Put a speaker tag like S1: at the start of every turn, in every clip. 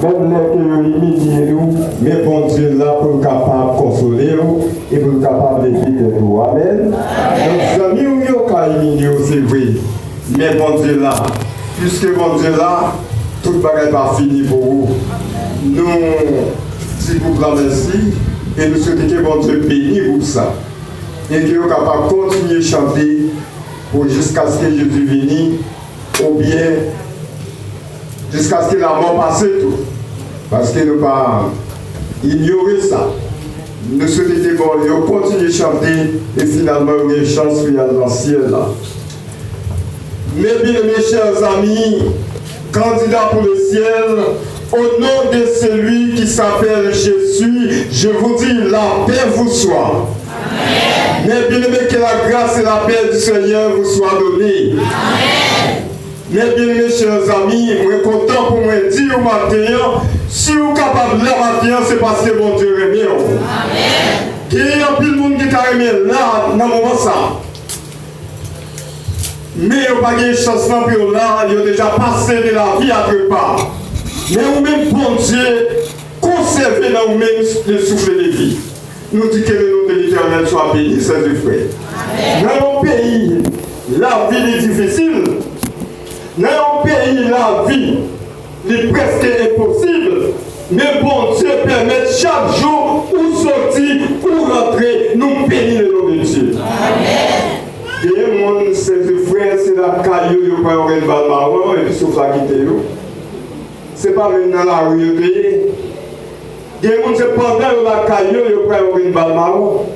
S1: même les que humilier nous, mais bon Dieu là pour capable de consoler et pour capable d'éviter nous. Amen. Donc, amis, nous avons humilié, c'est vrai. Mais bon Dieu là, puisque bon Dieu là, tout le bagage va finir pour vous. Nous, si vous la merci, et nous souhaitons que bon Dieu bénisse pour ça. Et que vous capable de continuer à chanter jusqu'à ce que Jésus vienne, ou bien jusqu'à ce que la mort passe tout. Parce que nous ne pouvons pas ignorer ça. Nous souhaitons que bon Dieu continue à chanter et finalement on a une chance dans le ciel là. Mes bien mes chers amis, candidats pour le ciel, au nom de celui qui s'appelle Jésus, je vous dis la paix vous soit. Amen. Mais bien aimés, que la grâce et la paix du Seigneur vous soient données. Amen. Mais bien aimés, chers amis, je suis content pour me dire au matin, si vous êtes capable de matin, c'est parce que mon Dieu est bien. Amen. Il y a plus de monde qui t'a aimé là, dans le moment ça. Mais il n'y a pas de chance là, il y a déjà passé de la vie à deux pas. Mais vous-même, bon Dieu, conservez dans vous-même le souffle de vie. Nous disons que le nom de l'Éternel soit béni, c'est du frère. Dans un pays, la vie est difficile. Dans un pays, la vie est presque impossible. Mais bon Dieu permet chaque jour où sortir, où rentrer, nous bénir le nom de Dieu. Amen. Et mon frère, c'est la caillou, il n'y a pas un balle marron, et puis souffle à quitter. Ce n'est pas même dans la rue, il y a des gens qui pendant la caillou, il n'y a pas un balle marron.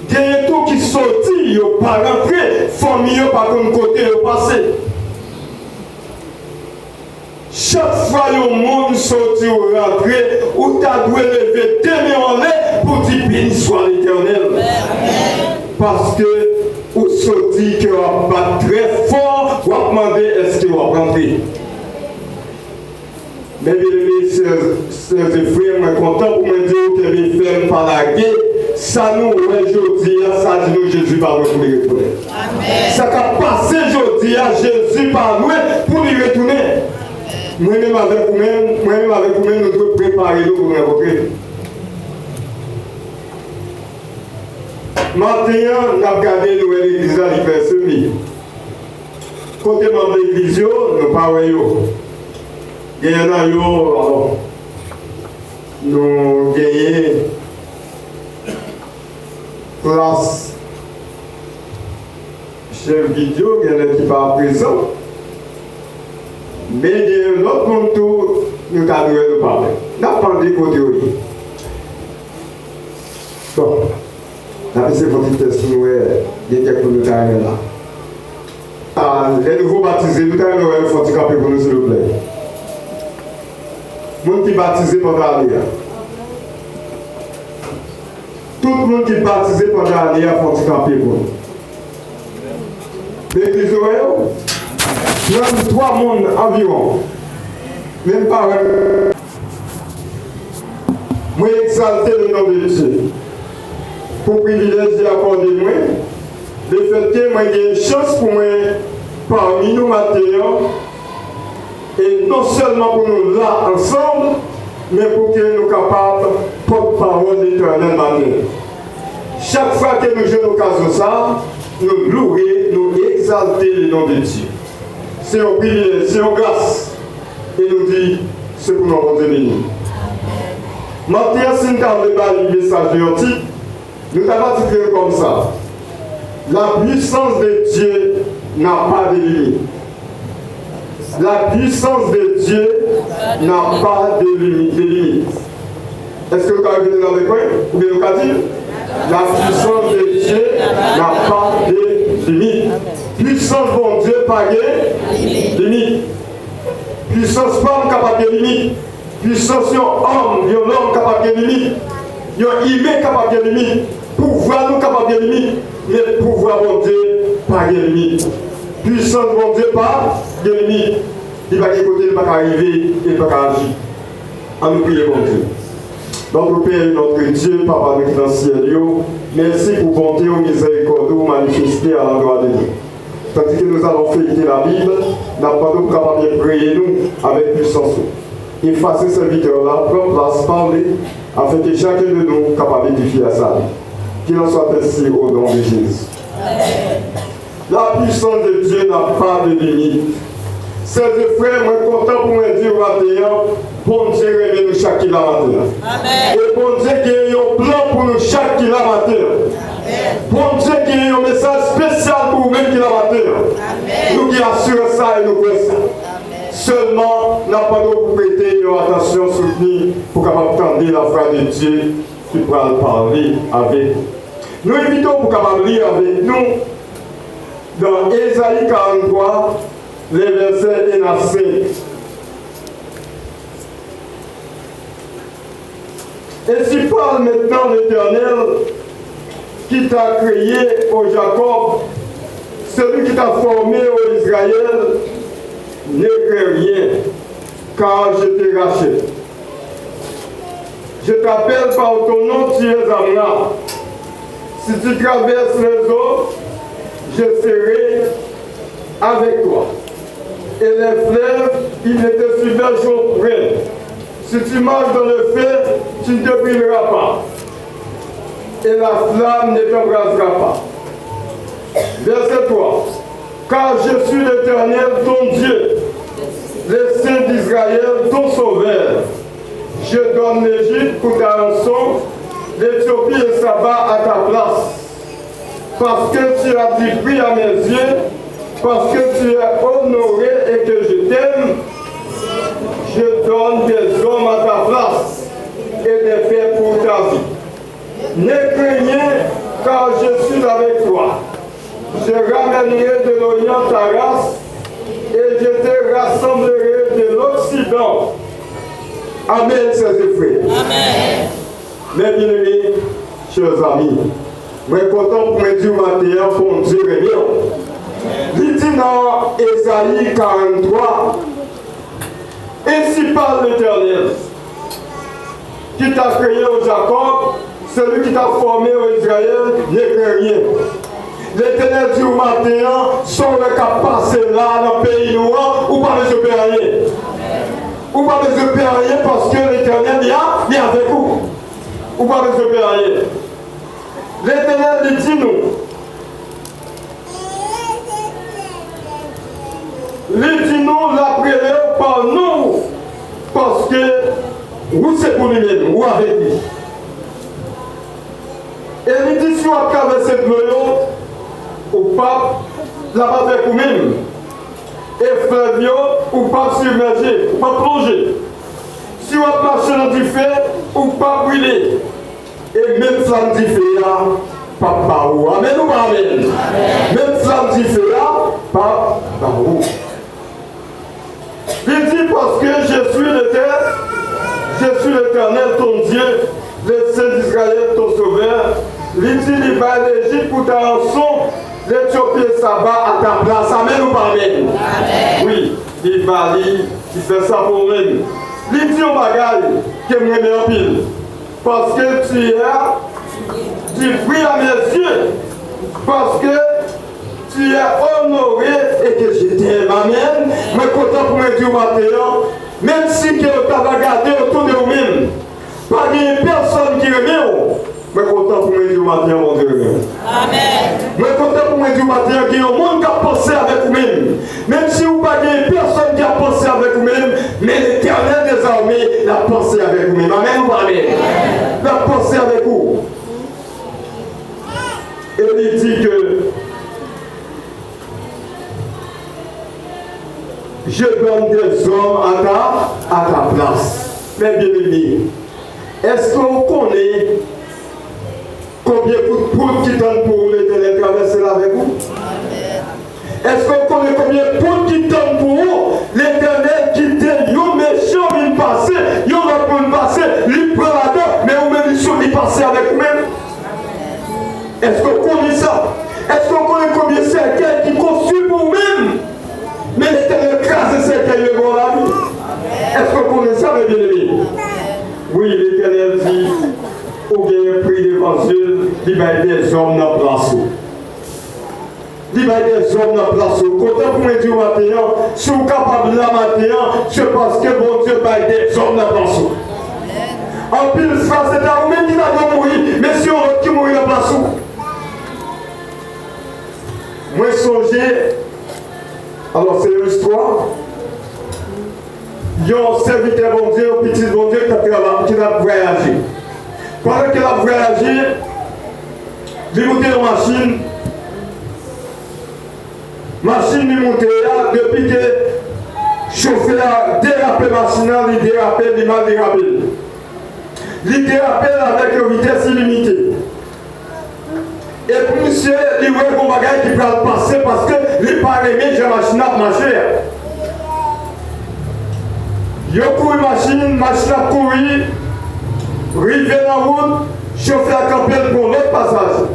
S1: Il y a des gens qui sortent, ils ne sont pas rentrés, famille, par contre, côté, ils sont passés. Chaque fois que le monde sortit ou rentré, ou tu as dû lever tes mains en l'air pour dire béni soit l'Éternel. Parce que ou sorti que on va très fort, on va demander est-ce qu'il va rentrer. Mais bien aimés, sœurs et frères, je suis content pour me dire que les femmes par la guerre, ça nous aujourd'hui, ça dit nous Jésus par nous pour y retourner. Ça a passé aujourd'hui à Jésus par nous pour y retourner. Moi-même avec vous-même, nous devons préparer nous pour rencontrer. Maintenant, nous avons regardé l'église à l'hiver. Côté membre de l'église, nous parlons. Il y en a nous gagnons classe chef vidéo, il y en a qui ne sont pas présents. Mais il y a un autre monde nous avons nous parler. Nous avons parlé de côté. Bon. C'est votre test, il y a quelques minutes là. Les nouveaux baptisés, nous avons un fort camper pour nous, s'il vous plaît. Les gens qui sont baptisés pendant l'année. Tout le monde qui est baptisé pendant l'année a fort camper pour nous. L'église Oreille, 33 mondes environ. Même pas. Moi, exalter le nom de Dieu. Pour privilège d'accorder moi, le fait que moi j'ai une chance pour moi parmi nous maintenant, et non seulement pour nous là ensemble, mais pour que nous capables porte-parole d'Éternel matin. Chaque fois que nous jouons l'occasion ça, nous louer, nous exalter le nom de Dieu. C'est un privilège, c'est une grâce. Et nous dit, c'est pour nous rendre bénis. Maintenant, si nous avons le message de titre, nous avons titré comme ça. La puissance de Dieu n'a pas de limite. La puissance de Dieu n'a pas de limite. Est-ce que vous avez vu dans le coin? Ou bien nous avons dit? La puissance de Dieu n'a pas de limite. Puissance bon Dieu, pas de limite. Puissance femme capable de limite. Puissance homme, l'homme capable de limite. Un humain capable de limite. Pouvoir nous capable de limite. Mais pouvoir bon Dieu, pas de limite. Puissance bon Dieu, pas de limite. Il va écouter, il va arriver, il va agir. En nous prier bon Dieu. Notre Père, notre Dieu, Papa nous dans le ciel, merci pour bonté et miséricorde vous manifester à l'endroit de nous. Tandis que nous allons fêter la Bible, nous n'avons pas capable de prier nous avec puissance. effacer ce serviteur-là, prendre place, parler, afin que chacun de nous soit capable d'édifier à ça. Qu'il en soit ainsi au nom de Jésus. La puissance de Dieu n'a pas de limite. Sœurs et frères, moi content pour me dire maintenant, bon Dieu réveille nous chaque matin. Et bon Dieu qui a un plan pour nous chaque matin. Bon Dieu qui a un message spécial pour vous-même qui matin. Nous qui assurons ça et nous faisons ça. Seulement, n'a pas de prêter une attention soutenue pour capable entendre la voix de Dieu qui va parler avec nous. Nous invitons pour capable lire avec nous dans Ésaïe 43, les versets 1 à 5. Ainsi parle maintenant l'Éternel qui t'a créé au Jacob, celui qui t'a formé au Israël. Ne crains rien, car je te rachète. Je t'appelle par ton nom, tu es à moi. Si tu traverses les eaux, je serai avec toi. Et les fleuves, ils ne te submergeront point. Si tu marches dans le feu, tu ne te brûleras pas. Et la flamme ne t'embrasera pas. Verset 3. Car je suis l'Éternel, ton Dieu, le Saint d'Israël, ton Sauveur. Je donne l'Égypte pour ta rançon, l'Éthiopie et Saba à ta place. Parce que tu as dit oui à mes yeux, parce que tu es honoré et que je t'aime, je donne des hommes à ta place et des faits pour ta vie. Ne crains rien, car je suis avec toi. Je ramènerai de l'Orient ta race et je te rassemblerai de l'Occident. Amen, chers frères. Amen. Mes bien-aimés, chers amis, je suis content pour me dire matin pour Dieu réveillon. Il dit dans Ésaïe 43, ainsi parle l'Éternel, qui t'a créé au Jacob, celui qui t'a formé au Israël, ne craint rien. L'Éternel dit au matin, sont les cas passer là dans le pays noir, ou pas les opérer. Ou pas les opérer parce que l'Éternel est avec vous. Ou pas les opérer. L'Éternel dit nous. Il dit nous la prière par nous. Parce que vous c'est pour lui-même, ou avec lui. Et il dit si on traverse cette voie, ou pas, là-bas avec vous-même. Et Flavio, ou pas submerger, ou pas plonger. Si on marche dans du feu, ou pas brûler. Et même flamme du feu là, pas par où. Amen ou pas amen? Même flamme du feu là, pas par où. Il dit parce que je suis l'Éternel, ton Dieu, le Saint d'Israël, ton Sauveur. Il dit, il va à l'Égypte pour ta rançon, l'Éthiopie et Saba à ta place. Amen ou pas amen? Amen. Oui, il va aller, il fait ça pour lui. Il dit au bagaille, que me remet en pile. Parce que tu pries à mes yeux. Parce que tu es honoré et que je t'aime. Amen. Je suis content pour me dire maintenant, même si tu as regardé autour de vous-même, pas de personne qui remet. Je suis content pour me dire maintenant, mon Dieu. Amen. Je suis content pour me dire maintenant qu'il y a un monde qui a pensé avec vous-même. Même si vous n'avez pas de personne qui a pensé avec vous-même, mais l'Éternel des armées l'a pensé avec vous-même. Amen ou pas amen? L'a pensé avec vous. Et il dit que je donne des hommes à ta place. Mais bien aimé, est-ce qu'on connaît combien de poudre qui tendent pour l'Éternel traverser là avec vous? Est-ce qu'on connaît combien de poudre qui tendent pour vous? L'Éternel qui dit, yo méchant, il passe, yo va pour le passer, il prend la dent, mais vous-même, il passe avec vous-même. Est-ce qu'on connaît ça? Est-ce qu'on connaît combien de cercueils qui construisent pour vous-même? Mais l'Éternel crase ces cercueils dans la vie. Est-ce qu'on connaît ça, mes bien-aimés? Oui, l'Éternel dit, au bien prix l'évangile, il va aider les hommes dans la place. Il va des hommes dans la place. Quand vous me dites matin, si vous êtes capable de la matin, c'est parce que bon Dieu va des hommes dans la place. En pile, ça c'est à vous-même qui va mourir, mais si on autre qui mourit dans la place. Moi, songez, alors c'est une histoire. Il y a un serviteur bon Dieu, un petit bon Dieu qui a voyagé. Pendant qu'il a voyagé, il est monté en machine. Machine est montée là, depuis que le chauffeur a dérapé la machine, il dérapé, il m'a dérapé. Il dérapé avec une vitesse illimitée. Et puis, monsieur, il voit un bagage qui peut passer parce que il n'est pas aimé, j'ai la machine à marcher. Il a couru machine a couru, rivé dans la route, chauffeur a campé pour l'autre passage.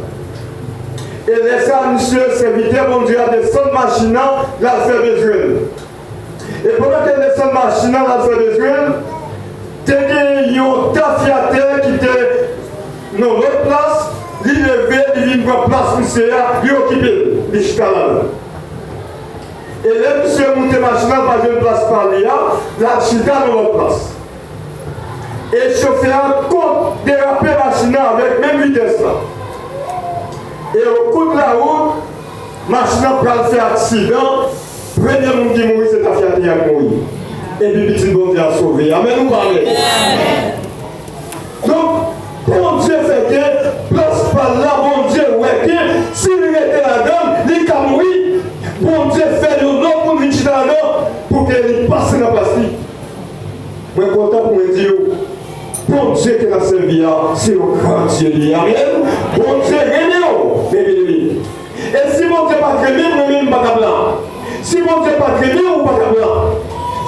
S1: Et laissé à monsieur serviteur, bon Dieu, a descendu la machine, il a fait besoin. Et pendant qu'elle descend la machine, il a fait besoin, il y a un tafiateur qui était dans l'autre place, il est levé, il vient prendre place, monsieur, il est occupé, il est là. Et là, monsieur monte la machine, pas une place par là, la chita dans l'autre place. Et le chauffeur compte déraper la machine avec même vitesse là. Et au coup de la route, la machine a fait accident. Premier monde qui mourit, c'est la fille qui a mouru. Et puis, petit bon Dieu a sauvé. Amen, nous parlons. Donc, bon Dieu fait que, place par là, bon Dieu, ouais, que s'il était là-dedans, il a mouru. Bon Dieu fait le nom pour venir là-dedans, pour qu'il passe dans la place. Je suis content pour me dire, bon Dieu qui a servi, c'est le grand Dieu. Amen. Bon Dieu, réveillez-vous. Et si bon Dieu pas créé, moi-même, pas de blanc. Si bon Dieu pas créé, ou pas de blanc.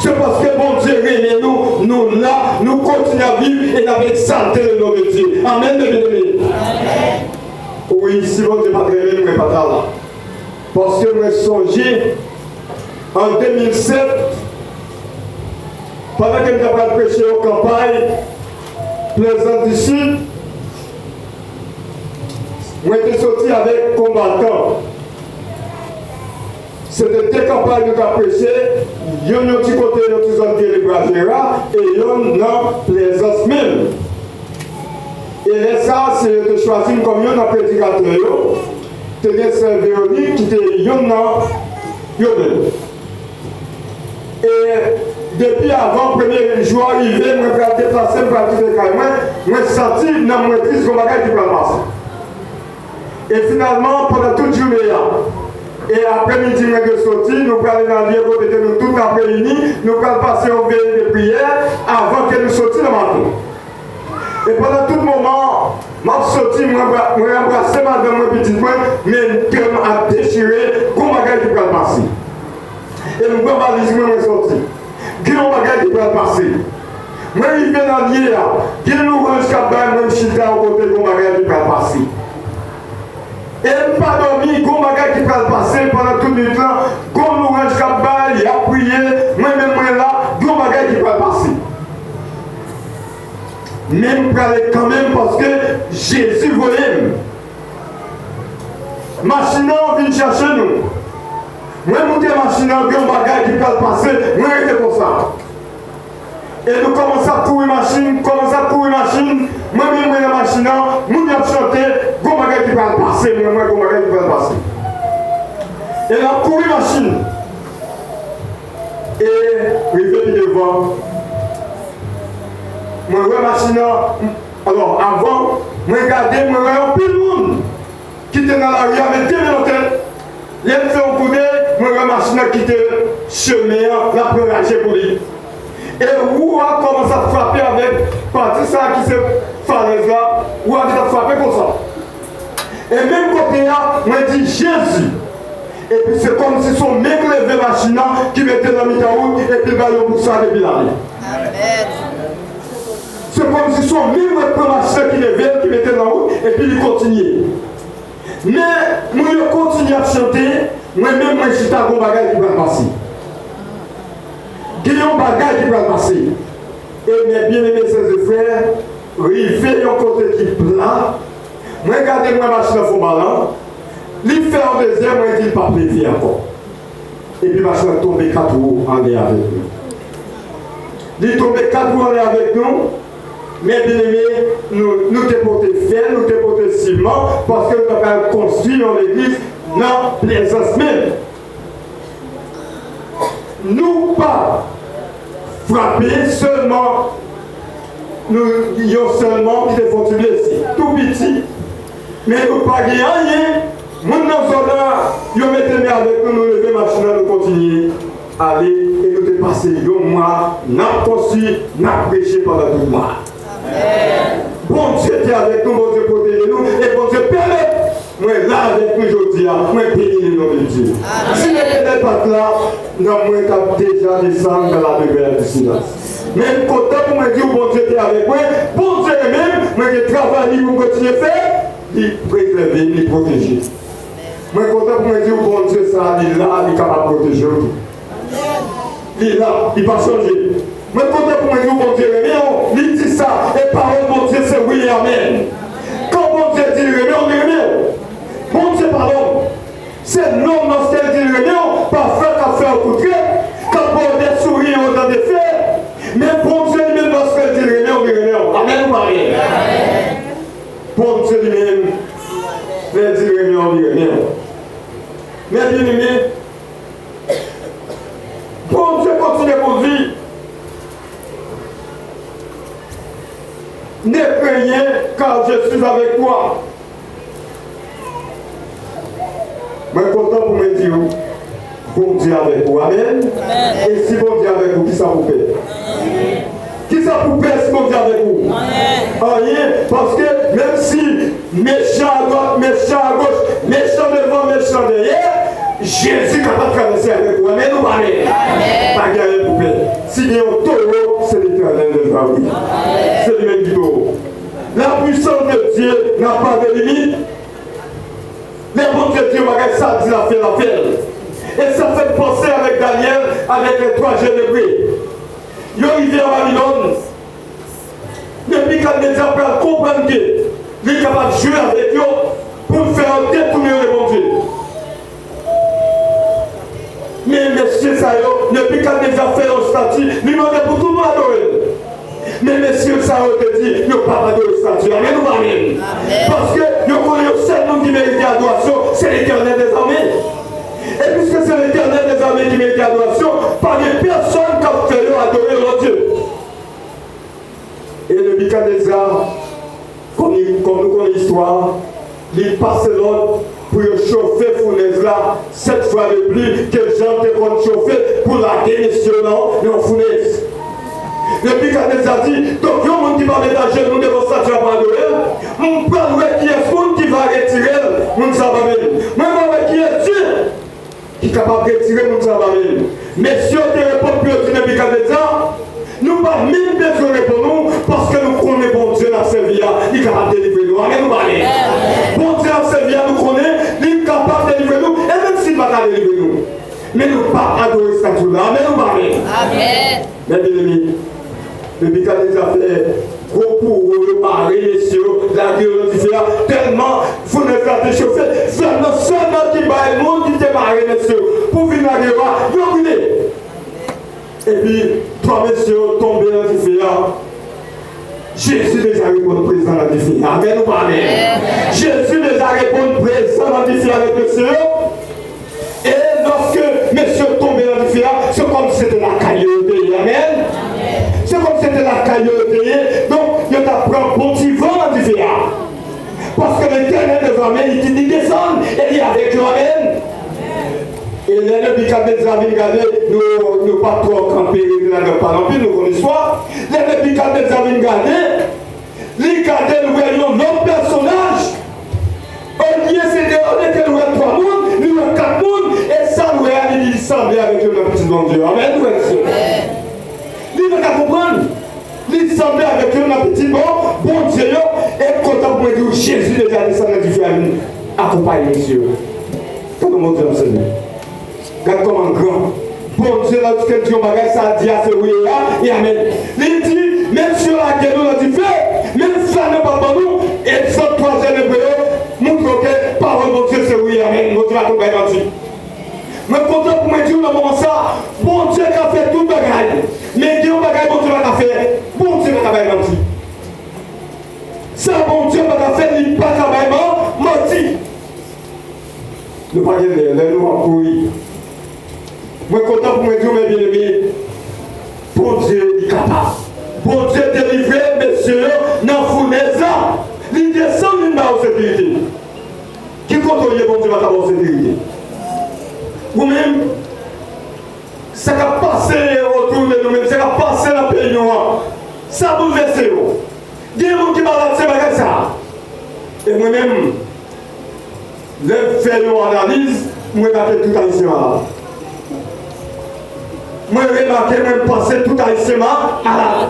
S1: C'est parce que bon Dieu réveille nous là, nous continuons à vivre et avec exalté le nom de Dieu. Amen, bien-aimés. Oui, si bon Dieu pas créé, nous ne pas là. Parce que moi, songé en 2007, pendant que je vais prêcher aux campagnes, Plaisant du Sud, moi j'étais sorti avec combattants. C'était deux campagnes que j'ai prêché, il y a un petit côté de la zone de Libra et il y a une Plaisance même. Et là, ça, c'est de choisir comme un prédicateur. Tenez Saint Véronique qui était Yonna Yobel. Et depuis avant, le premier jour arrivé, je me suis déplacé, je me suis déplacé, je me suis senti dans mon maîtrise comme bagage qui peut passer. Et finalement, pendant toute journée, et après-midi, je suis sorti, nous allons aller dans le lieu où nous tous après-midi, nous allons passer au veille de prière avant que nous sortions le matin. Et pendant tout le moment, je suis sorti, je suis embrassé madame, mon petit point, mais je suis déchiré, comme bagage qui peut passer. Et nous avons valise, je suis sorti. Quel bagage qui peut passer. Moi, je viens dans le lieu, quel nous range capable, moi, je suis là au côté de mon bagage qui peut passer. Et je n'ai pas dormi, comme bagage qui peut passer pendant tout le temps, comme nous range capable, il a prié, moi-même, moi là, comme bagage qui peut passer. Même quand même parce que Jésus voyait. Machine vient chercher nous. Moi, monter machine, un bagage qui peut passer, moi, j'étais comme ça. Et nous commençons à courir machine, moi-même, la machine, nous avons chanté, un bagage qui peut passer, moi, un bagage qui peut passer. Et nous avons couru machine. Et, arrivé devant. Moi, je machine. Alors, avant, je regardais, je voyais un peu de monde qui était dans la rue avec deux minutes. Il a fait un coup d'œil, je voyais machine qui était chemin, la première pour lui. Et où a commencé à frapper avec partie ça qui se falaise là, où a frappé comme ça. Et même côté là, je dis Jésus. Et puis c'est comme si son mec levait la machine qui mettait dans la route et puis il va pour ça depuis l'année. Amen. C'est comme si son même machine qui levait, qui mettait dans la route et puis il continuait. Mais moi je continue à chanter, moi-même je suis à un bagage qui va passer. Il y a un bagage qui va passer. Et mes bien-aimés et frères, il fait un côté qui plat. Moi, regardez ma machine au ballon. il fait un deuxième, moi, il ne pas plaisir encore. Et puis, parce qu'il tombe 4 jours en l'air avec nous. Il tombe 4 jours en l'air avec nous. Mais bien aimé, nous t'es porté fer, nous t'es porté ciment, parce que nous avons construit dans l'église dans plaisance même. Nous pas frapper seulement, nous disons seulement qui te font blesser, tout petit. Mais nous pas gagner rien. Nous dans là, nous mettons avec nous, nous levons machine, nous continuons à aller et nous te passer un mois, nous avons construit, nous avons prêché pendant tout le mois. Bon Dieu est avec nous, bon Dieu protège nous, et bon Dieu permet. Moi là avec nous aujourd'hui, moi bénis le nom de Dieu. Si nous n'étions pas là, nous avons déjà descendu dans la demeure du silence. Mais content pour me dire bon Dieu est avec moi, bon Dieu même, moi qui travaille pour continuer à faire, il préserve, il protège. Moi content pour me dire bon Dieu ça, il est là, il est capable de protéger. Il est là, il ne va pas changer. Mais quand on dit bon Dieu, il dit ça, et parole bon Dieu, c'est oui et amen. Quand bon Dieu dit on dit bon Dieu, pardon. C'est l'homme lorsqu'elle dit parfois qu'à faire au contraire, quand on des sourires, on a des faits. Mais bon Dieu lui-même, lorsqu'elle dit on dit amen ou Marie. Bon Dieu lui-même, elle dit on dit mais bien aimé, bon Dieu continue à conduire. Ne craignez car je suis avec toi. Je suis content pour me dire, bon Dieu avec vous. Amen. Et si bon Dieu avec vous, qui ça vous fait? Qui ça vous fait si bon Dieu avec vous? Rien. Parce que même si méchant à droite, méchant à gauche, méchant devant, méchant derrière, Jésus est capable de traverser avec vous. Amen ou pas? Pas gagner pour faire. S'il y a un taureau, c'est l'Éternel de Jaoui. C'est lui-même qui taureau. La puissance de Dieu n'a pas de limite. Les bons de Dieu, ça dit la fait. Et ça fait penser avec Daniel, avec les 3 génébrés. Ils arrivent à Babylone. Depuis quand les gens peuvent comprendre qu'il est capable de jouer avec eux pour faire détourner les bons dieux. Mais messieurs, ça y est, depuis quand les gens fait un statut, ils demandent pour tout le monde adorer. Mais messieurs, ça te dit, il n'y a pas de statut. Amen ou amen. Parce que nous connaissons le seul nom qui mérite l'adoration, c'est l'Éternel des armées. Et puisque c'est l'Éternel des armées qui mérite l'adoration, pas de personne qui a fait adorer leur Dieu. Et le Nebuchadnezzar, comme nous connaissons l'histoire, il passe l'ordre pour chauffer la fournaise là, 7 fois de plus que Jean te compte chauffer pour la démission dans la fournaise. Le Nebuchadnezzar dit, donc il y a un monde qui va mettre à genoux devant ça, tu vas pas adorer. On parle qui est ce monde qui va retirer, nous ne savons pas même. Moi, qui est Dieu qui est capable de retirer, nous ne savons pas même. Mais si on te répond plus au Nebuchadnezzar, nous pas même besoin de répondre parce que nous connaissons bon Dieu dans ce vie, il est capable de délivrer nous. Amen, nous parler. Bon Dieu dans ce vie, nous connaissons, il est capable de délivrer nous, et même s'il ne va pas délivrer nous. Mais nous ne pas adorer ce statut-là. Amen, nous parler. Amen. Mais bien aimé, le Nebuchadnezzar fait gros pour le mari, messieurs, la gueule du fer, tellement vous n'êtes pas déchauffé, seulement qui bat le monde qui te marie, messieurs, pour venir à guerre, vous brûlez. Et puis, 3 messieurs tombés dans le fer. Jésus déjà répond présent dans le fer. Amen ou pas? Amen. Jésus déjà répond présent dans le fer avec messieurs. Et lorsque messieurs tombaient dans le fer, c'est comme si c'était la caillou de pays. Amen. C'est comme si c'était la caillou de pays. Donc, il y a un bon petit vent dans le fer. Parce que l'Éternel des armées, il descend et il est avec nous. Amen. Et les Nebuchadnezzar viennent regarder, nous pas trop camper, nous n'avons pas non plus, nous connaissons l'histoire. Les Nebuchadnezzar viennent regarder, nous voyons notre personnage. Au lieu on était nous 3 mondes, nous 4 mondes, et ça nous il semblait avec le petit bon Dieu. Amen, nous il ne pas comprendre. Il semblait avec le petit bon Dieu, et content pour dire Jésus déjà descendu du fer, accompagne monsieur. Comment mon Dieu enseigne? Regarde comment grand. Bon Dieu, lorsque Dieu m'a ça dit à ce oui et amen. Il dit, même sur la guerre, on a dit fait, même ça n'est pas pour nous, et 103 génébraux montre que parole de Dieu, c'est oui et amen. pas menti. Je suis content pour me dire dans le moment ça, bon Dieu qui a fait tout le bagage. Mais il y a un bagage bon Dieu qui a fait, bon Dieu qui a fait menti. Ça, bon Dieu qui a fait, il n'a pas menti. Nous ne pouvons pas gagner, nous avons couru. Je suis content pour me dire, mes bien-aimés, bon Dieu est capable. Bon Dieu délivré, messieurs, dans la fournaise là. Il descend une barre de sécurité. Qui contrôle bon Dieu va avoir sécurité? Vous-même, ça va passer autour de nous-mêmes, ça va passer dans le pays noir. Ça bouleverse. Il y a des gens qui m'ont dit c'est ça. Et moi-même, je fais une analyse, je regarde tout haïtien là. Je remarque, je passer tout haïtien là.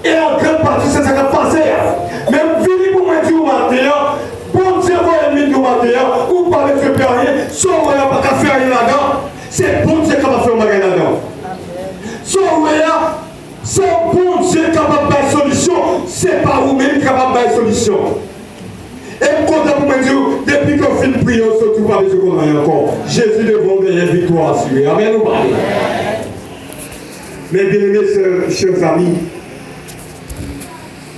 S1: Et en grande partie, c'est ça qui a passé. Même fini pour moi dire au matin, bon Dieu va aimer du matin, ou pas de faire rien, soit on n'a pas qu'à faire rien là-dedans, c'est bon Dieu qui va faire un bagage là-dedans. Soit c'est bon Dieu qui va faire une solution, c'est pas vous-même qui va faire une solution. Et je compte pour me dire, depuis qu'on fait une prière, on ne se trouve pas besoin qu'on aille encore. Jésus devant gagner victoire assurée. Amen ou pas? Mes bien-aimés, chers amis,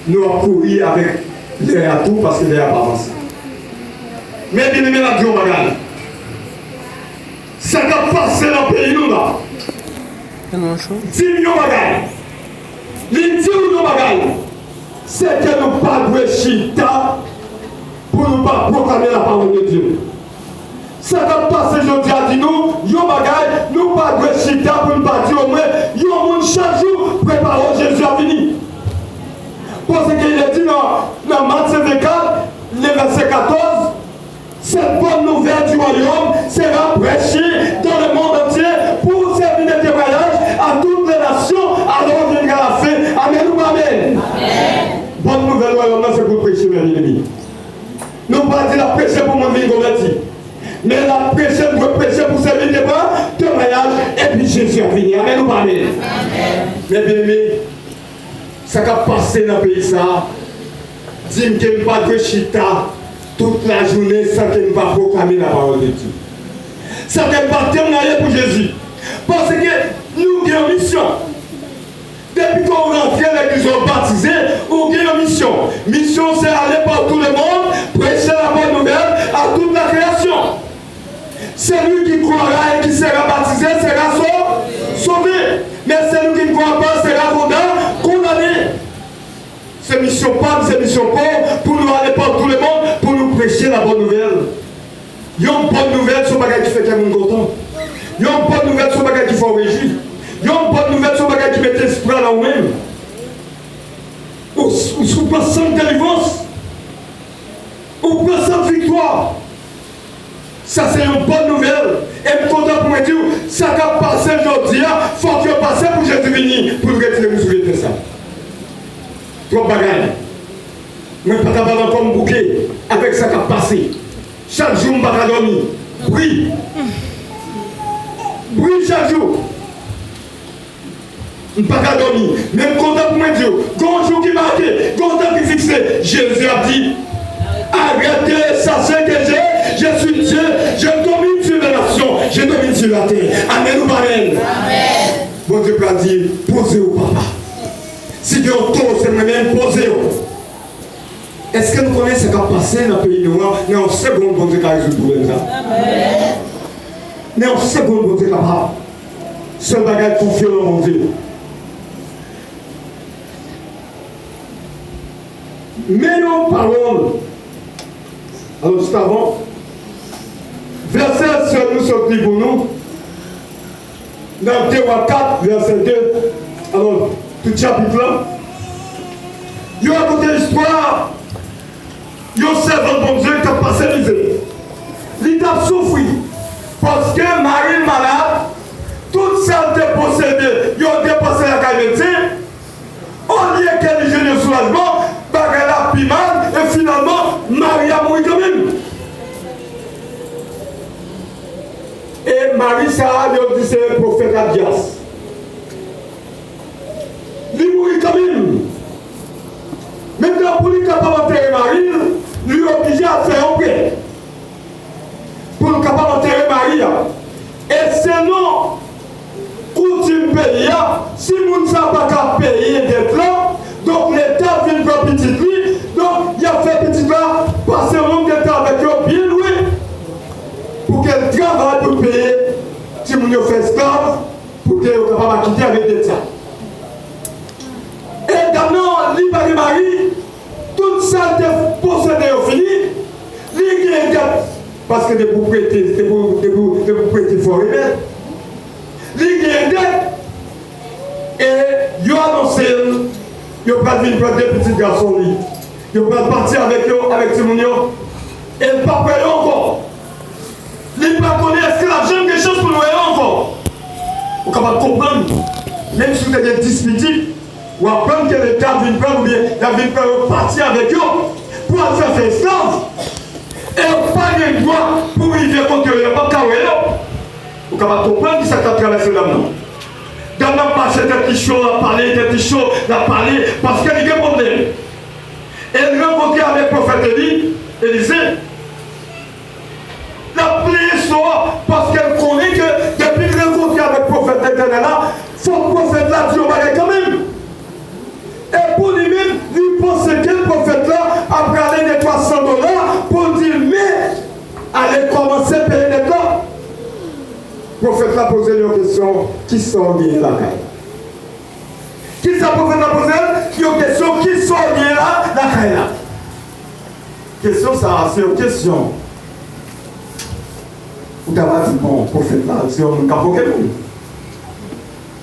S1: nous avons couru avec les atouts parce que les a pas avancé. Mais bien aimé la Dieu bagage. Ça va passer dans le pays nous là. 10 millions bagages. Les 10 millions bagages. C'est que nous ne pas de chita pour ne pas proclamer la parole de Dieu. Ça va passer aujourd'hui à dire nous, yo bagage, nous pas de chita pour ne pas dire au moins, yo monde chaque jour préparons Jésus à venir. Parce qu'il est dit dans Matthieu 24, le verset 14, cette bonne nouvelle du royaume sera prêchée dans le monde entier pour servir de témoignage à toutes les nations, alors viendra la fin. Amen ou amen? Amen. Bonne nouvelle du royaume, c'est pour prêcher, mes ennemis. Nous ne pas dire la prêcher pour moi, mais la prêcher pour prêcher pour servir de témoignage et puis Jésus a fini. Amen ou amen? Amen. Mes bien-aimés, ça va passer dans le pays ça. Dis-moi qu'il n'y a pas de chita toute la journée sans qu'il n'y ait pas proclamer la parole de Dieu. Ça ne va pas témoigner pour Jésus. Parce que nous avons une mission. Depuis qu'on rentre dans l'église baptisée, nous avons une mission. Mission, c'est aller par tout le monde, prêcher la bonne nouvelle à toute la création. Celui qui croira et qui sera baptisé sera sauvé. Mais celui qui ne croit pas sera condamné. C'est mission pas, c'est mission pauvre pour nous aller par tout le monde, pour nous prêcher la bonne nouvelle. Il y a une bonne nouvelle sur le bagage qui fait que les gens content. Il y a une bonne nouvelle sur le bagage qui fait réjouir. Il y a une bonne nouvelle sur le bagage qui met l'esprit là nous-mêmes. Ou place de délivrance. Ou place de victoire. Ça c'est une bonne nouvelle. Et je suis content pour me dire, ça va passer aujourd'hui, il faut que passe pour Jésus venir, pour nous retirer nous souvenir de ça. Trop bagaille. Je ne peux pas avoir comme bouquet avec ça qui a passé. Chaque jour, je ne peux pas dormir. Brille. Brille chaque jour. Je ne peux pas dormir. Mais je suis content pour me dire, quand un jour qui marqué, quand un temps qui fixé, Jésus a dit, arrêtez, sachez que je suis Dieu, je domine sur les nations, je domine sur la terre. Amen ou amen. Amen. Bon Dieu peut dire, posez au papa. Si Dieu tourne, c'est moi-même posé. Est-ce que nous connaissons ce qui a passé dans le pays noir? Mais en seconde, bon Dieu qui a résolu le problème. Mais en seconde, bon Dieu capable. Seul bagage confiant dans mon Dieu. Mais nos paroles. Alors, juste avant, verset sur nous sorti pour nous. Dans Théophile 4, verset 2. Alors, tout chapitre là. Il y a raconté l'histoire. Il y a un servant bon Dieu qui a passé l'idée. Il a souffert. Parce que Marie est malade. Tout ça a possédé. Il a dépassé la qualité. Au lieu qu'elle ait de soulagement, elle a pris mal. Et finalement, Marie a mouru quand même. Et Marie, ça a dit c'est le prophète Adias. Il mourit quand même. Maintenant, pour lui capable d'enterrer Marie, lui obligé à faire un prêt. quitter avec des tiens. Et maintenant, il pas de mari, tout ça est possédé au fini, il est dette parce que des propriétés, des propriétés forêts, il est dette et il a annoncé, il va pas venir prendre des petits garçons, il va partir avec eux, avec Timounio, et il ne va pas payer encore. Il ne va pas connaître est-ce que l'argent est quelque chose pour nous encore. Vous pouvez comprendre, même si vous avez des dispositifs, ou apprendre que l'État vient prendre ou bien il vient partir avec eux pour faire ses esclaves et pas de droit pour vivre contre eux, il n'y a pas de carré. Vous pouvez comprendre qui ça a traversé là-dedans. Dans la marche, tête chaud, la parler, tête chaud, la parler, parce qu'il y a des problèmes. Et il rencontre avec le prophète Élisée. La plaie sort parce qu'elle connaît que depuis qu'il rencontre avec le prophète éternel là, il faut que le prophète là dise au bagage quand même. Et pour lui-même, il pense que le prophète là a pris des $300 pour dire mais allez commencer à payer les temps. Le prophète là posé une question qui sort bien la caille. Qui ça prophète là posé une question qui sort bien là la caille là. Question ça, c'est une question. Vous avez dit bon prophète là, c'est un capoté pour nous.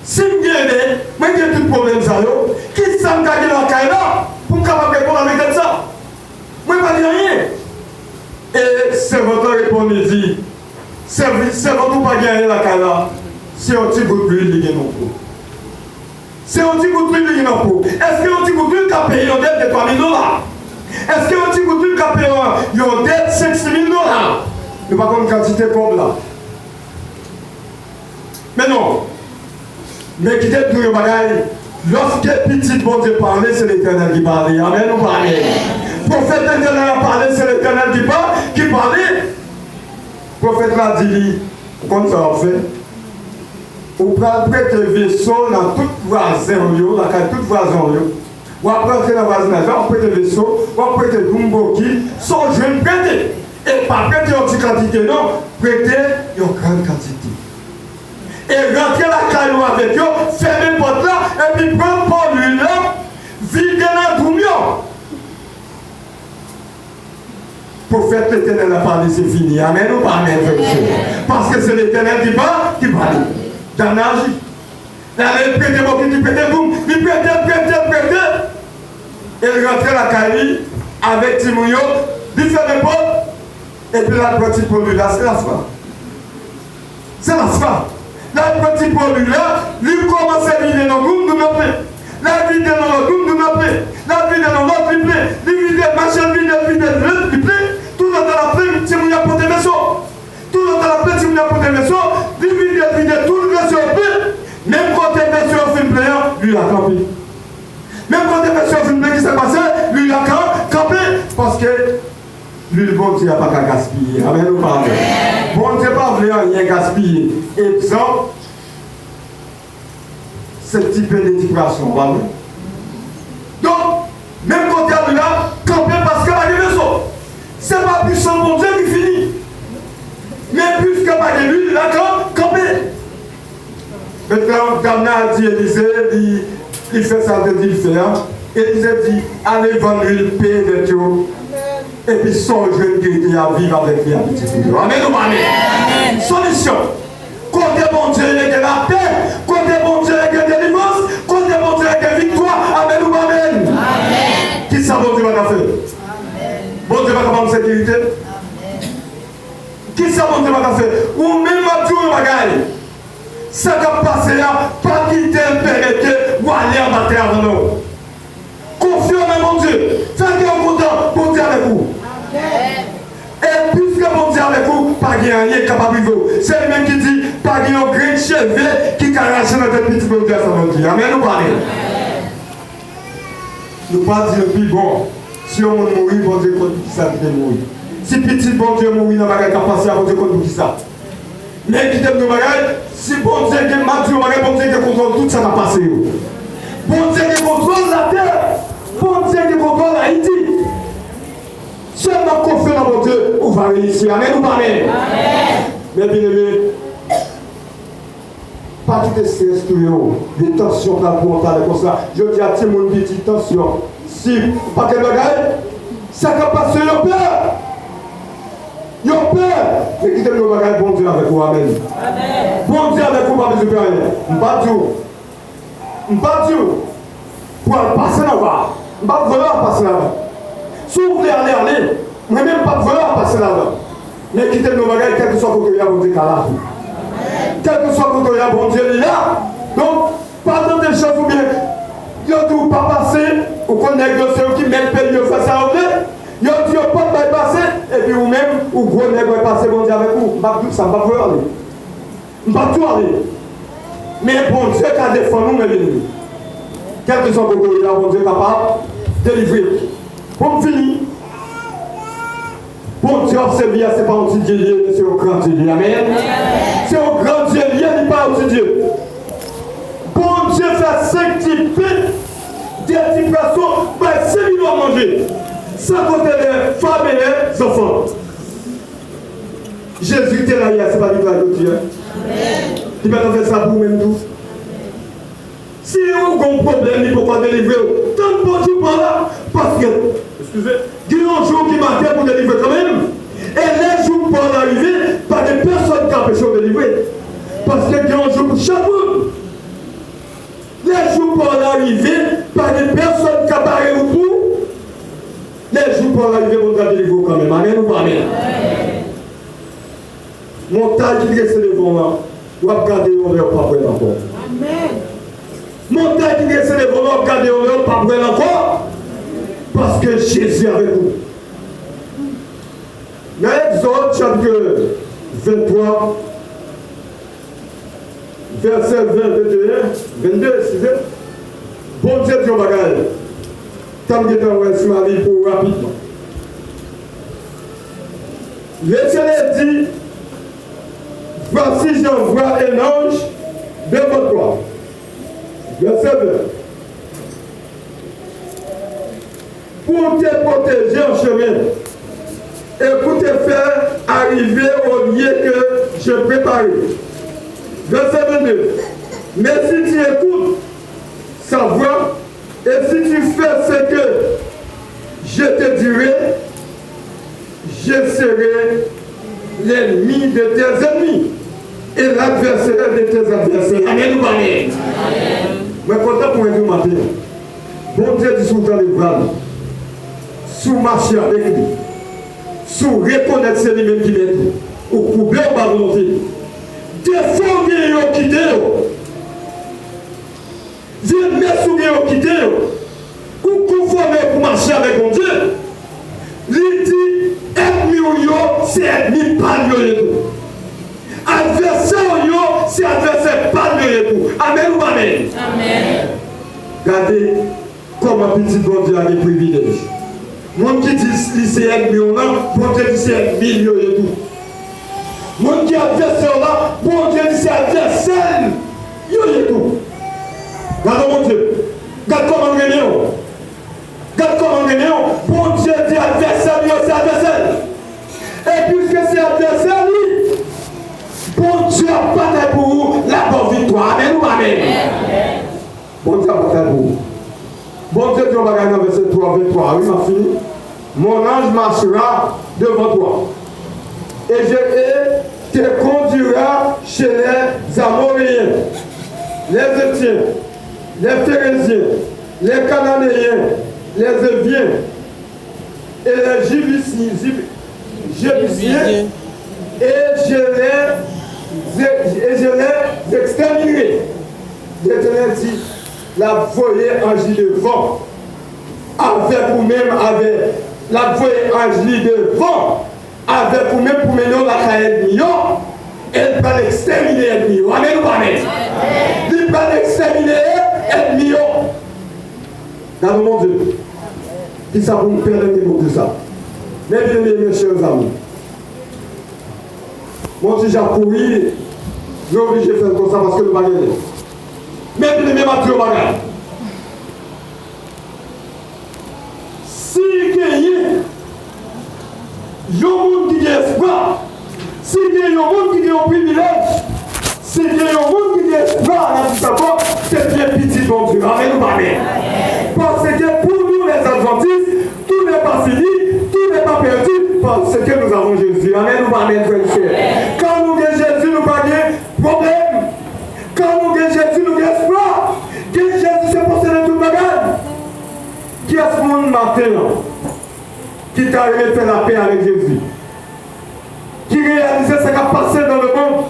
S1: Si je viens, moi j'ai tout problème ça yo, qui ça me gagne la caille là pour me capable répondre avec ça. Moi pas dire rien. Et c'est votre réponse dit, c'est votre pas gagner la caille là, c'est un petit bout de l'huile qui est non pour. C'est un petit bout de l'huile qui est non pour. Est-ce que un petit bout de l'huile qui a payé une dette de $3 000? Est-ce que un petit bout de l'huile qui a payé une dette de $5 000? Ne pas comme quantité comme là. Mais non. Mais qui est pour le bagage, lorsque petit bon Dieu parlait, c'est l'Éternel qui parlait. Amen ou pas? Le prophète éternel a parlé, c'est l'Éternel qui parlait. Le prophète l'a dit, comme ça on fait, on prend prêter le vaisseau dans tout voisin, dans tout voisin. On va prêter dans le voisinage, on prête le vaisseau, on prête le Gumboki, sans jeune prêter. Et pas prêter une petite quantité, non, prêter une grande quantité. Et rentrer la caillou avec eux, fermer la porte là, et puis prendre pour lui là, vider la douillon. Prophète l'Éternel a parlé, c'est fini. Amen ou pas amen, parce que c'est l'Éternel qui parle. Dans l'âge, il prête beaucoup, il prête boum, il prête. Et il rentre la caillou avec Timounio, il fait des portes, et puis la petite pour lui là, c'est la foi. C'est la foi. La petite pour lui là, lui commence à vider dans le goût de notre paix. La vide dans le goût de notre paix. La vide dans notre paix. Lui vide, machin vide, tout le temps la paix, si vous n'y avez pas de vaisseau. Tout le temps la paix, si vous n'y avez pas de vaisseau. Lui vide, tout le vaisseau paix. Même quand les vaisseaux fin plein, lui a campé. Même quand les vaisseaux fin plein qui s'est passé, lui a campé. Parce que lui, le bon Dieu n'a pas qu'à gaspiller. Amen ou pas? Bon Dieu n'a pas voulu rien gaspiller. Exemple, c'est type d'éducation. Donc, même quand il y a là, camper parce qu'il y a des vaisseaux. Ce n'est pas puissant bon Dieu qui finit. Mais puisque pas de lui, il a campé. Maintenant, Damna a dit Élisée, il fait ça de dire il fait. Élisée dit allez vendre l'huile, payer de tout. Et puis son jeune qui était à vivre avec lui à petit peu. Amen ou amen. Solution. Côté bon Dieu, il y a de la paix. Côté bon Dieu, il y a de la délivrance. Côté bon Dieu, il y a de la victoire. Amen ou amen. Amen. Qui ça bon Dieu va faire? Bon Dieu va faire en sécurité. Qui ça bon Dieu va faire? Ou même à tout le bagage. Ça va passer là, pas quitter un périté ou aller en bataille avant nous. Confions en mon Dieu. Faites un content pour Dieu avec vous. Et puisque mon Dieu avec vous, pas de rien capable de vous. C'est lui même qui dit, pas de un grand chevet qui caresse notre petit peu de Dieu à mon Dieu. Amen ou pas? Nous pas dire plus bon. Si on mourit, bon Dieu contre qui ça qui mourir. Si petit bon Dieu mourit dans la capacité à bon Dieu contre qui ça. Mais qui t'aime nos bagages, si bon Dieu qui m'a dit, bon Dieu qui contrôle tout ça va passer. Bon Dieu qui contrôle la terre. Bon Dieu qui contrôle Haïti. Seulement confiant dans mon Dieu, on va réussir. Amen ou pas amen? Mais bien aimé, Pas quitter stress tout yo, des tensions dans le montagne comme ça. Je dis à tout le monde petite tension. Si pas que bagaille, ça va passer yo peur. Yo peur. Mais quittez le bagaille, bon Dieu avec vous, amen. Bon Dieu avec vous, pas besoin de rien. M'badou. Pour passer là-bas. M'badou vouloir passer là-bas. Si vous voulez aller, moi-même pas vouloir passer là-bas. Mais quittez le bagaille, quel que soit le côté, bon Dieu, là. Quel que soit le côté, bon Dieu, il est là. Donc, pas dans des choses ou bien, il ne doit pas passer, ou qu'on négocie, qui met le pays, il fait ça, il ne doit pas passer, et puis vous-même, ou gros nègre passer, bon Dieu, avec vous. Ça ne va pas aller. Je ne va pas tout aller. Mais bon Dieu, qui a défendu nous, mes ennemis. Quel que soit le côté, bon Dieu, capable de délivrer. Pour finir, bon Dieu, c'est bien, c'est pas un petit Dieu, c'est un grand Dieu. Amen. C'est un grand Dieu, il n'est pas un petit Dieu. Bon Dieu fait 5 types des types personnes, 5 millions à manger. Sans compter les femmes et les enfants. Jésus était là hier, c'est pas du tout de Dieu. Il va faire ça pour vous-même tout. Si vous avez un problème, il faut pas délivrer. Tant de bon Dieu par là, parce que, excusez, il y a un jour qui marquait pour délivrer quand même. Et les jours pour l'arrivée, pas de personnes qui empêchent de délivrer. Parce qu'il y a un jour pour chaque monde. Les jours pour l'arrivée, pas de personnes qui apparaissent au bout. Les jours pour l'arrivée, on va délivrer quand même. Amen ou pas amen? Montagne qui reste devant là, on va regarder, on va pas prendre encore. Amen. Montagne qui reste devant là, on va regarder, on va pas prendre encore. Parce que Jésus est avec nous. Dans Exode chapitre 23, verset 20, 21, 22, excusez. Bon Dieu, Dieu bagaille. Tant que tu as sur ma vie pour rapidement. L'Éternel dit, voici j'envoie un ange devant toi. Verset 20. Pour te protéger en chemin et pour te faire arriver au lieu que je préparais. Verset 22. Mais si tu écoutes sa voix et si tu fais ce que je te dirai, je serai l'ennemi de tes ennemis et l'adversaire de tes adversaires. Amen ou amen? Amen. Mais content pour un matin. Bon Dieu dit sous dans les bras, sous marcher avec lui, sous reconnaître c'est lui-même qui est tout, ou couvrir ma volonté. Défendre et quitter. Viens mettre sous et quitter. Ou conformer pour marcher avec mon Dieu. Il dit, ennemi, c'est ennemi, pas de tout. Adversaire, c'est adversaire, pas de tout. Amen ou amen? Amen. Regardez comment petit bon Dieu a des privilèges. Mon qui dit c'est ennemi, bon Dieu dit c'est ennemi, et tout. Mon qui est adversaire là, bon Dieu dit c'est adversaire, et tout. Regarde mon Dieu. Regarde comment on est. Regarde comment on est. Bon Dieu dit adversaire, c'est adversaire. Et puisque c'est adversaire, lui, bon Dieu a bataille pour vous la bonne victoire. Amen ou amen? Bon Dieu a bataille pour vous. Bon Dieu dit on va gagner dans verset 3, 23. Oui, m'a fini. Mon ange marchera devant toi. Et je te conduira chez les Amoréens, les Étiens, les Phérésiens, les Cananéens, les Éviens et les Jébusiens, et je les exterminerai. L'Éternel dit, la voyez agir devant, avec vous-même, avec la voyez agir devant, avec vous-même pour mener la caille elle va l'exterminer l'ennemi. Amen ou amen? Il va l'exterminer l'ennemi. Dans mon Dieu, qui ça vous permet de tout ça? Mes bien-aimés, mes chers amis, moi si j'ai couru, je suis obligé de faire comme ça parce que le bagage. Mes bien-aimés, ma Dieu, bagage. Si il y a un monde qui a espoir, si il y a un monde qui a un privilège, si il y a un monde qui a espoir, là, tout d'abord, c'est bien petit, bon Dieu. Amen ou amen. Parce que pour nous, les Adventistes, tout n'est pas fini, tout n'est pas perdu, parce que nous avons Jésus. Amen ou amen, frère et sœur. Quand nous avons Jésus, nous n'avons pas de problème. Quand nous avons Jésus, nous avons espoir. Que Jésus se possède tout le bagage. Qui est-ce que nous matin qui t'a arrivé faire la paix avec Jésus? Qui réalise ce qui a passé dans le monde,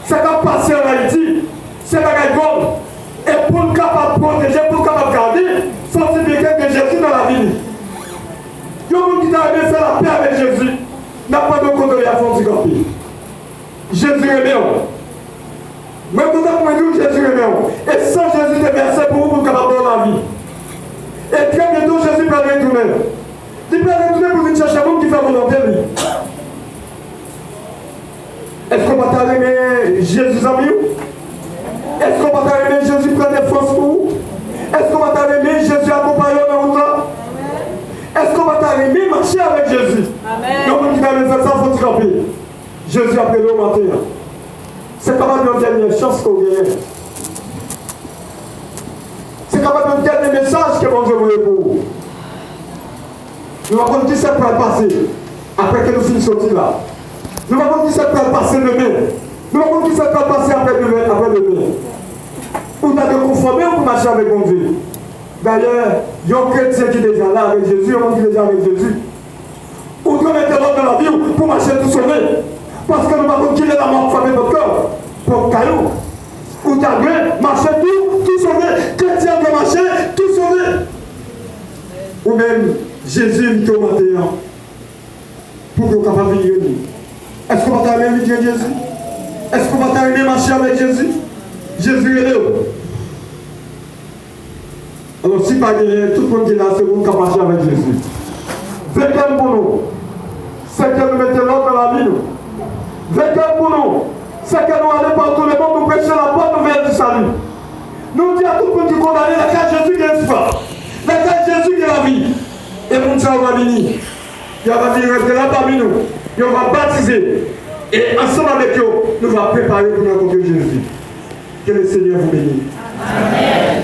S1: ce qui a passé en Haïti, c'est la gueule. Et pour le capable de protéger, pour le capable de garder, il faut qu'il y ait Jésus dans la vie. Il y a un monde qui t'a arrivé faire la paix avec Jésus, n'a pas de condoléances du campi. Jésus est bien. Mais vous avez dit Jésus est bien. Et sans Jésus, c'est versé pour vous pour le capable de la vie. Et très bientôt, Jésus peut retourner. Il peut retourner pour venir chercher un monde qui fait volonté. Est-ce qu'on va t'arriver Jésus en mieux? Est-ce qu'on va t'arriver Jésus prend des forces pour vous? Est-ce qu'on va t'arriver Jésus accompagné dans votre temps? Est-ce qu'on va t'arriver marcher avec Jésus? Amen. Donc, qui va me faire ça, il faut se camper. Jésus a appelé au matin. C'est capable de donner une chance qu'on gagne. C'est capable de donner un message que mon Dieu voulait pour vous. Nous allons voir qui s'est prêt à passer après que nous finissons là. Nous allons voir qui s'est prêt à passer demain. Nous allons voir qui s'est prêt à passer après demain. Pour nous conformer ou pour marcher avec mon Dieu. D'ailleurs, il y a un chrétien qui est déjà là avec Jésus, il y a un monde qui est déjà avec Jésus. Ou nous mettons l'autre dans la vie pour marcher tout sauvé. Parce que nous allons qu'il est la mort famille de notre corps. Pour caillou. Ou tu as marcher tout sauvé. Chrétien doit marcher, tout sauvé. Ou même Jésus est au matin pour que nous soyons capables de venir. Est-ce qu'on va t'arriver avec Jésus? Est-ce qu'on va t'arriver marcher avec Jésus? Jésus est là. Alors si pas gagné, tout le monde qui est là, c'est pour nous marcher avec Jésus. Vécu pour nous, c'est que nous mettons l'autre dans la vie. Vécu pour nous, c'est que nous allons partout le monde, nous prêcher la bonne nouvelle du salut. Nous disons à tout le monde qui est condamné, la carte Jésus qui est l'espoir. La carte Jésus qui est la vie. Et mon Dieu va venir. Il va venir rester là parmi nous. Et on va baptiser. Et ensemble avec eux, nous allons préparer pour rencontrer Jésus. Que le Seigneur vous bénisse. Amen.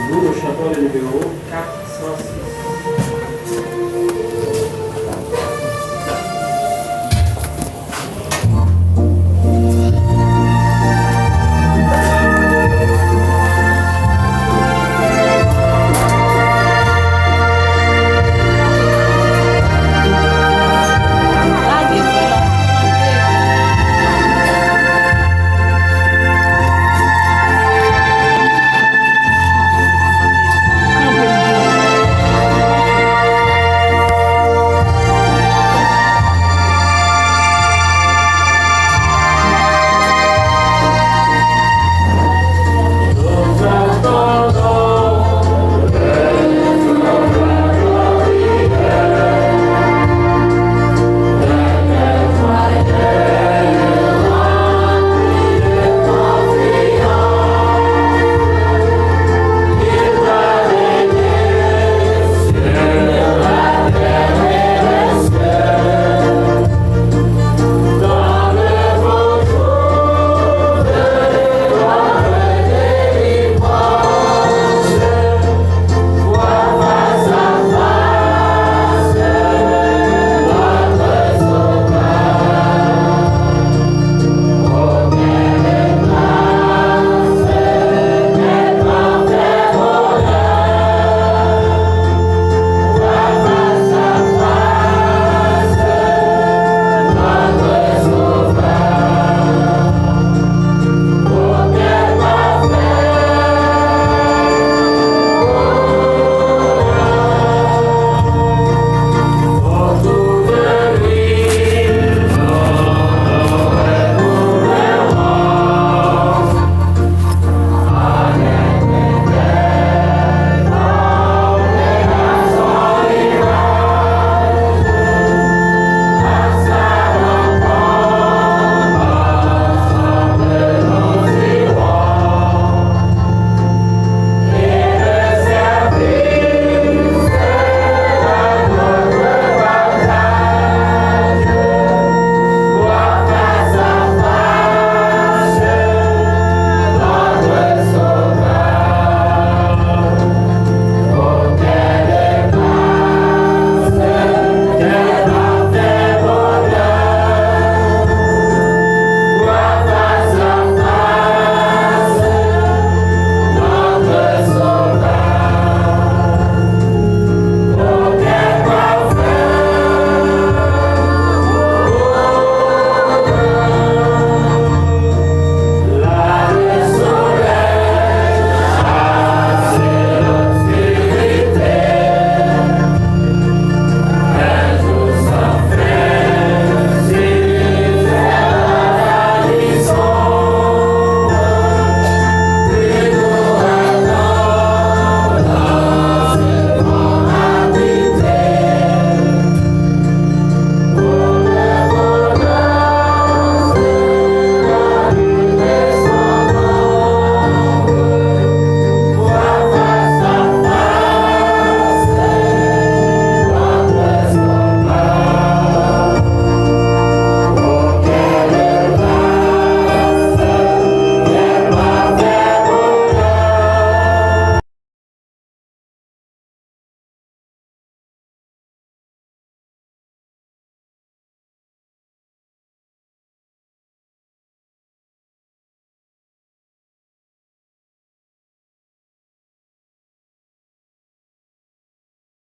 S1: Nous chantons le numéro 406.